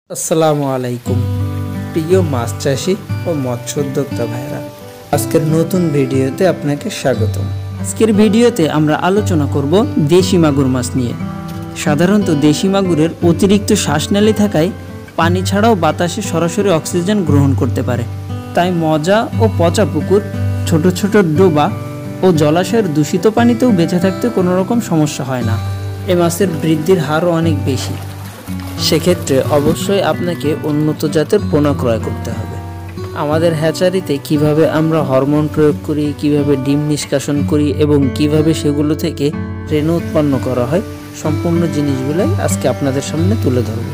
আসসালামু আলাইকুম প্রিয় মাছ চাষি ও মৎস্য উদ্যোক্তা ভাইরা, আজকের নতুন ভিডিওতে আপনাকে স্বাগতম। আজকের ভিডিওতে আমরা আলোচনা করব দেশি মাগুর মাছ নিয়ে। সাধারণত দেশি মাগুরের অতিরিক্ত শ্বাসনালী থাকায় পানি ছাড়াও বাতাসে সরাসরি অক্সিজেন গ্রহণ করতে পারে, তাই মজা ও পচা পুকুর, ছোট ছোট ডোবা ও জলাশয়ের দূষিত পানিতেও বেঁচে থাকতে কোনো রকম সমস্যা হয় না। এ মাছের বৃদ্ধির হারও অনেক বেশি। সেক্ষেত্রে অবশ্যই আপনাকে উন্নত জাতের পোনা ক্রয় করতে হবে। আমাদের হ্যাচারিতে কিভাবে আমরা হরমোন প্রয়োগ করি, কিভাবে ডিম নিষ্কাশন করি এবং কিভাবে সেগুলো থেকে রেণু উৎপন্ন করা হয়, সম্পূর্ণ জিনিসগুলোই আজকে আপনাদের সামনে তুলে ধরব।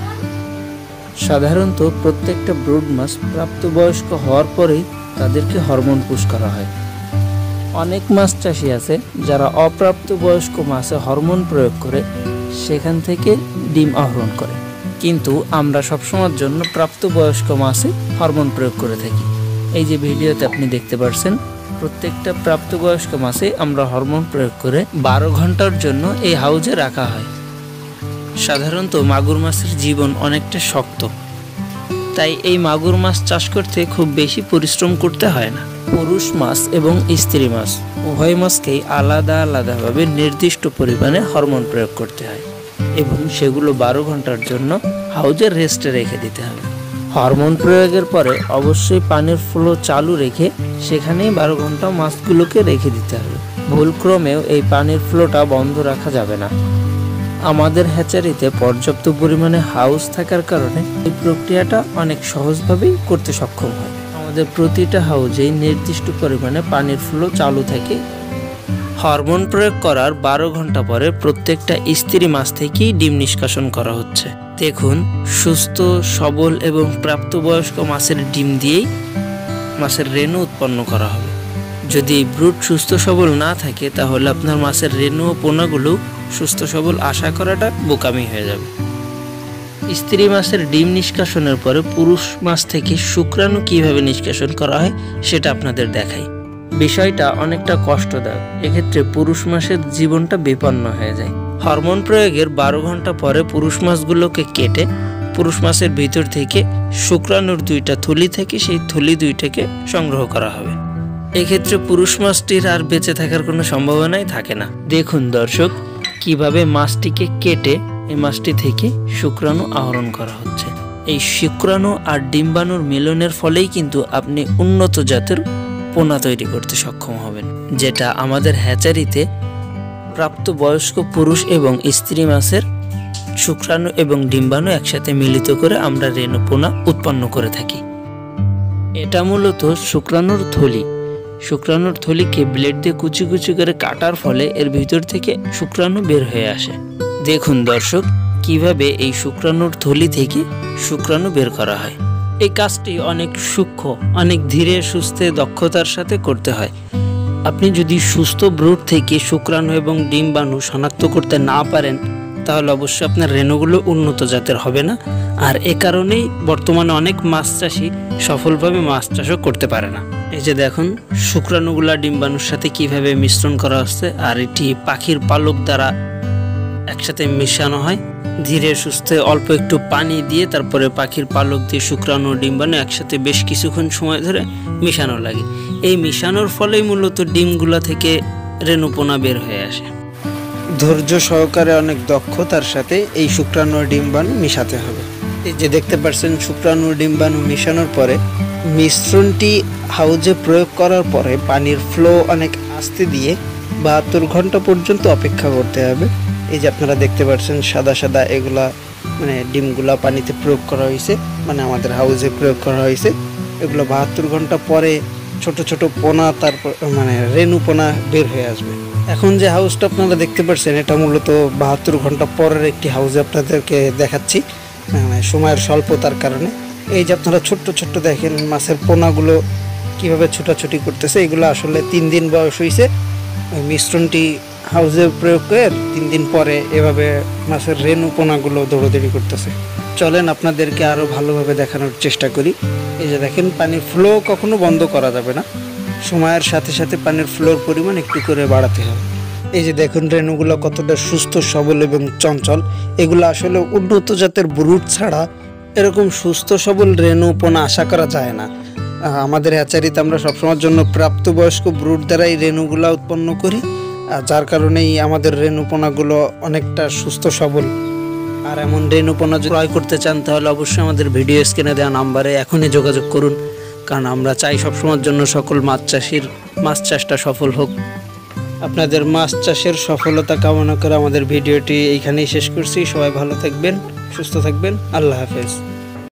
সাধারণত প্রত্যেকটা ব্রুড মাছ প্রাপ্তবয়স্ক হওয়ার পরেই তাদেরকে হরমোন পুশ করা হয়। অনেক মাছ চাষি আছে যারা অপ্রাপ্তবয়স্ক মাছে হরমোন প্রয়োগ করে সেখান থেকে ডিম আহরণ করে, কিন্তু আমরা সবসময়ের জন্য প্রাপ্তবয়স্ক মাছে হরমোন প্রয়োগ করে থাকি। এই যে ভিডিওতে আপনি দেখতে পাচ্ছেন, প্রত্যেকটা প্রাপ্তবয়স্ক মাছে আমরা হরমোন প্রয়োগ করে 12 ঘন্টার জন্য এই হাউজে রাখা হয়। সাধারণত মাগুর মাছের জীবন অনেকটা শক্ত, তাই এই মাগুর মাছ চাষ করতে খুব বেশি পরিশ্রম করতে হয় না। পুরুষ মাছ এবং স্ত্রী মাছ উভয় মাছকেই আলাদা আলাদাভাবে নির্দিষ্ট পরিমাণে হরমোন প্রয়োগ করতে হয় এবং সেগুলো 12 ঘন্টার জন্য হাউজের রেস্টে রেখে দিতে হবে। হরমোন প্রয়োগের পরে অবশ্যই পানির ফ্লো চালু রেখে সেখানেই 12 ঘন্টা মাছগুলোকে রেখে দিতে হবে। ভুলক্রমেও এই পানির ফ্লোটা বন্ধ রাখা যাবে না। আমাদের হ্যাচারিতে পর্যাপ্ত পরিমাণে হাউস থাকার কারণে এই প্রক্রিয়াটা অনেক সহজভাবেই করতে সক্ষম হয়। আমাদের প্রতিটা হাউজেই নির্দিষ্ট পরিমাণে পানির ফ্লো চালু থাকে। হরমোন প্রয়োগ করার 12 ঘন্টা পরে প্রত্যেকটা স্ত্রী মাছ থেকেই ডিম নিষ্কাশন করা হচ্ছে। দেখুন, সুস্থ সবল এবং প্রাপ্তবয়স্ক মাছের ডিম দিয়েই মাছের রেণু উৎপন্ন করা হবে। যদি ব্রুড সুস্থ সবল না থাকে তাহলে আপনার মাছের রেণু ও পোনাগুলো সুস্থ সবল আশা করাটা বোকামি হয়ে যাবে। স্ত্রী মাছের ডিম নিষ্কাশনের পরে পুরুষ মাছ থেকে শুক্রাণু কিভাবে নিষ্কাশন করা হয় সেটা আপনাদের দেখাই। বিষয়টা অনেকটা কষ্টদায়ক, এক্ষেত্রে পুরুষ মাছের জীবনটা বিপন্ন হয়ে যায়। হরমোন প্রয়োগের 12 ঘন্টা পরে পুরুষ মাছগুলোকে কেটে পুরুষ মাছের ভিতর থেকে শুক্রাণুর 2টা থলি থেকে সেই থলি 2টাকে সংগ্রহ করা হবে। এক্ষেত্রে পুরুষ মাছটির আর বেঁচে থাকার কোনো সম্ভাবনাই থাকে না। দেখুন দর্শক, কিভাবে মাছটিকে কেটে এই মাছটি থেকে শুক্রাণু আহরণ করা হচ্ছে। এই শুক্রাণু আর ডিম্বাণুর মিলনের ফলেই কিন্তু আপনি উন্নত জাতের পোনা তৈরি করতে সক্ষম হবেন, যেটা আমাদের হ্যাচারিতে প্রাপ্তবয়স্ক পুরুষ এবং স্ত্রী মাছের শুক্রাণু এবং ডিম্বাণু একসাথে মিলিত করে আমরা রেণু পোনা উৎপন্ন করে থাকি। এটা মূলত শুক্রাণুর থলি। শুক্রাণুর থলিকে ব্লেড দিয়ে কুচি কুচি করে কাটার ফলে এর ভিতর থেকে শুক্রাণু বের হয়ে আসে। দেখুন দর্শক, কিভাবে এই শুক্রাণুর থলি থেকে শুক্রাণু বের করা হয়। এই কাজটি অনেক সূক্ষ্ম, অনেক ধীরে সুস্থে দক্ষতার সাথে করতে হয়। আপনি যদি সুস্থ ব্রুড থেকে শুক্রাণু এবং ডিম্বাণু শনাক্ত করতে না পারেন তাহলে অবশ্যই আপনার রেণুগুলো উন্নত জাতের হবে না। আর এ কারণেই বর্তমানে অনেক মাছ চাষি সফলভাবে মাছ চাষও করতে পারে না। এই যে দেখুন, শুক্রাণুগুলা ডিম্বাণুর সাথে কিভাবে মিশ্রণ করা হচ্ছে, আর এটি পাখির পালক দ্বারা একসাথে মেশানো হয়। ধীরে সুস্থে অল্প একটু পানি দিয়ে তারপরে পাখির পালক দিয়ে শুক্রাণু ডিম্বাণু একসাথে বেশ কিছুক্ষণ সময় ধরে মিশানো লাগে। এই মিশানোর ফলেই মূলত ডিমগুলা থেকে রেণুপোনা বের হয়ে আসে। ধৈর্য সহকারে অনেক দক্ষতার সাথে এই শুক্রাণু ডিম্বাণু মিশাতে হবে। এই যে দেখতে পাচ্ছেন, শুক্রাণু ডিম্বাণু মিশানোর পরে মিশ্রণটি হাউজে প্রয়োগ করার পরে পানির ফ্লো অনেক আস্তে দিয়ে 72 ঘন্টা পর্যন্ত অপেক্ষা করতে হবে। এই যে আপনারা দেখতে পাচ্ছেন সাদা সাদা এগুলা মানে ডিমগুলা পানিতে প্রয়োগ করা হয়েছে, মানে আমাদের হাউজে প্রয়োগ করা হয়েছে। এগুলো 72 ঘন্টা পরে ছোট ছোট পোনা, তারপর মানে রেণু পোনা বের হয়ে আসবে। এখন যে হাউসটা আপনারা দেখতে পাচ্ছেন এটা মূলত 72 ঘন্টা পরের একটি হাউজে আপনাদেরকে দেখাচ্ছি, মানে সময়ের স্বল্পতার কারণে। এই যে আপনারা ছোট্ট ছোট্ট দেখেন মাছের পোনাগুলো কিভাবে ছোটাছুটি করতেছে, এগুলো আসলে 3 দিন বয়স হয়েছে। ওই মিশ্রণটি হাউজে প্রয়োগ করে 3 দিন পরে এভাবে মাছের রেণু পোনাগুলো দৌড়াদৌড়ি করতেছে। চলেন আপনাদেরকে আরও ভালোভাবে দেখানোর চেষ্টা করি। এই যে দেখেন, পানির ফ্লো কখনো বন্ধ করা যাবে না, সময়ের সাথে সাথে পানির ফ্লোর পরিমাণ একটু করে বাড়াতে হবে। এই যে দেখুন রেণুগুলো কতটা সুস্থ সবল এবং চঞ্চল। এগুলো আসলে উন্নত জাতের ব্রুড ছাড়া এরকম সুস্থ সবল রেণু পোনা আশা করা যায় না। আমাদের হ্যাচারিতে আমরা সবসময়ের জন্য প্রাপ্তবয়স্ক ব্রুড দ্বারাই রেণুগুলা উৎপন্ন করি, যার কারণেই আমাদের রেণুপোনাগুলো অনেকটা সুস্থ সবল। আর এমন রেণুপোনা যদি ক্রয় করতে চান তাহলে অবশ্যই আমাদের ভিডিও স্ক্রিনে দেওয়া নাম্বারে এখনই যোগাযোগ করুন, কারণ আমরা চাই সবসময়ের জন্য সকল মাছ চাষির মাছ চাষটা সফল হোক। আপনাদের মাছ চাষের সফলতা কামনা করে আমাদের ভিডিওটি এইখানেই শেষ করছি। সবাই ভালো থাকবেন, সুস্থ থাকবেন। আল্লাহ হাফেজ।